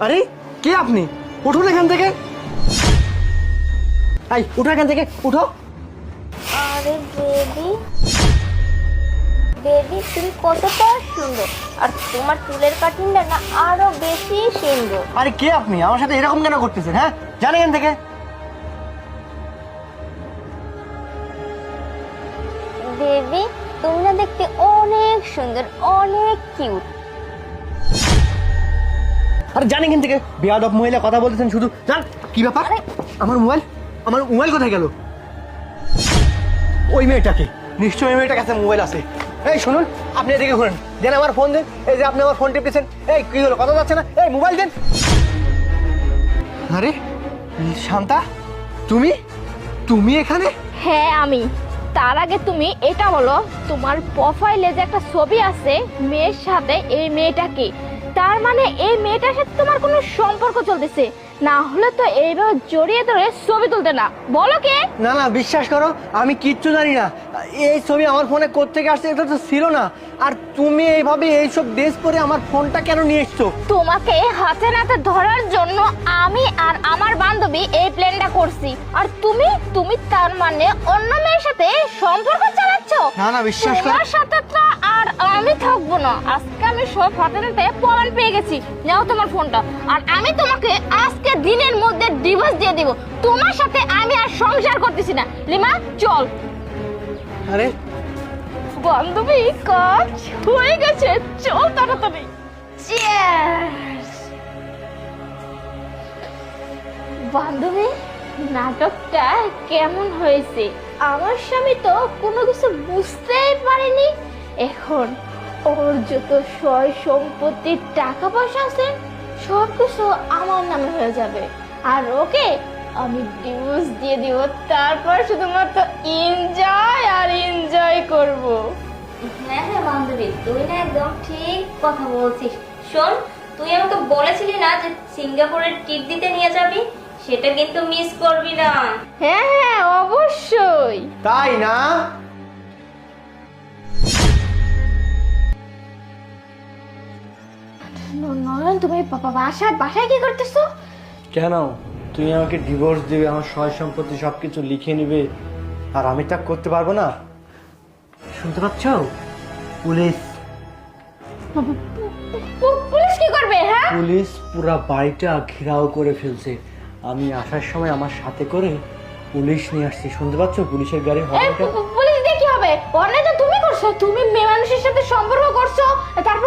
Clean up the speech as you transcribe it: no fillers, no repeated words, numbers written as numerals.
আরে কে আপনি? উঠুন এখান থেকে। এই উঠো এখান থেকে, উঠো। আরে বেবি, বেবি তুমি কতটা সুন্দর, আর তোমার চুলের কাটিংটা না আরো বেশি সুন্দর। আরে কে আপনি? আমার সাথে এরকম কেন করতেছেন? হ্যাঁ, জান এখান থেকে। বেবি তুমি না দেখতে অনেক সুন্দর, অনেক কিউট। আরে জান এখান থেকে। বেয়াদব মহিলা কথা বলতেছেন শুধু। জান কি ব্যাপার? আমার মোবাইল কোথায় গেল? ওই মেয়েটাকে, নিশ্চয়ই ওই মেয়েটার কাছে মোবাইল আছে। এই শুনুন, আপনি এদিকে ঘুরেন, দেন আমার ফোন দেন। এই যে আপনি আমার ফোন টিপতেছেন। এই কি হলো, কথা যাচ্ছে না? এই মোবাইল দেন। আরে শান্তা, তুমি তুমি এখানে? হ্যাঁ আমি। তার আগে তুমি এটা বলো, তোমার প্রোফাইলে যে একটা ছবি আছে মেয়ের সাথে, এই মেয়েটাকে, তার মানে এই মেয়েটার সাথে তোমার কোনো সম্পর্ক চলতেছে? না হলে তো এইভাবে জড়িয়ে ধরে ছবি তুলতে না। বলো কে? না না, বিশ্বাস করো, আমি কিচ্ছু জানি না। এই ছবি আমার ফোনে কোত্থেকে আসছে, এটা তো ছিল না। আর তুমি এইভাবে এইসব ড্রেস পরে আমার ফোনটা কেন নিয়ে এসছো? তোমাকে হাতে নাতে ধরার জন্য আমি আর আমার বান্ধবী এই প্ল্যানটা করছি। আর তুমি তুমি তার মানে অন্য মেয়ের সাথে সম্পর্ক চালাচ্ছ? না না, বিশ্বাস করো। তোমার সাথে তো আর আমি থাকবো না। আজকে আমি সব হাতে নাতে প্রমাণ পেয়ে গেছি। নাও তোমার ফোনটা। আর আমি তোমাকে আজকে দিনের মধ্যে ডিভোর্স দিয়ে দিব। তোমার সাথে আমি আর সংসার করতেছি না। লিমা চল। আরে বান্ধবী কাজ হয়ে গেছে, চল তাড়াতাড়ি। চিয়ার্স। বান্ধবী, নাটকটা কেমন হয়েছে? আমার স্বামী তো কোনো কিছু বুঝতেই পারেনি। এখন ওর যত সয় সম্পত্তি, টাকা পয়সা আছে, সব কিছু আমার নামে হয়ে যাবে। আর ওকে আমি ডিভোর্স দিয়ে দিব। তারপর শুধুমাত্র এনজয় আর এনজয় করব। হ্যাঁ হ্যাঁ বান্ধবী, তুই না একদম ঠিক কথা বলছিস। শোন, তুই আমাকে বলেছিলি না যে সিঙ্গাপুরের ট্রিপ দিতে নিয়ে যাবি, সেটা কিন্তু মিস করবি না। হ্যাঁ হ্যাঁ অবশ্যই। তাই না? নয়ন, তুমি বাসায় কি করতেছো? কেন? তুমি আমাকে ডিভোর্স দিবে, আমার সয় সম্পত্তি সবকিছু লিখে নিবে, আর আমি তা করতে পারবো না? শুনতে পাচ্ছ? পুলিশ। পুলিশ কি করবে? হ্যাঁ, পুলিশ পুরো বাড়িটা ঘেরাও করে ফেলছে। আমি আসার সময় আমার সাথে করে পুলিশ নিয়ে আসছি। শুনতে পাচ্ছ পুলিশের গাড়ি হর্নটা? পুলিশ দিয়ে কি হবে? অন্যায় তো তুমি করছো। তুমি মেয়ে মানুষের সাথে সম্পর্ক করছো, তারপর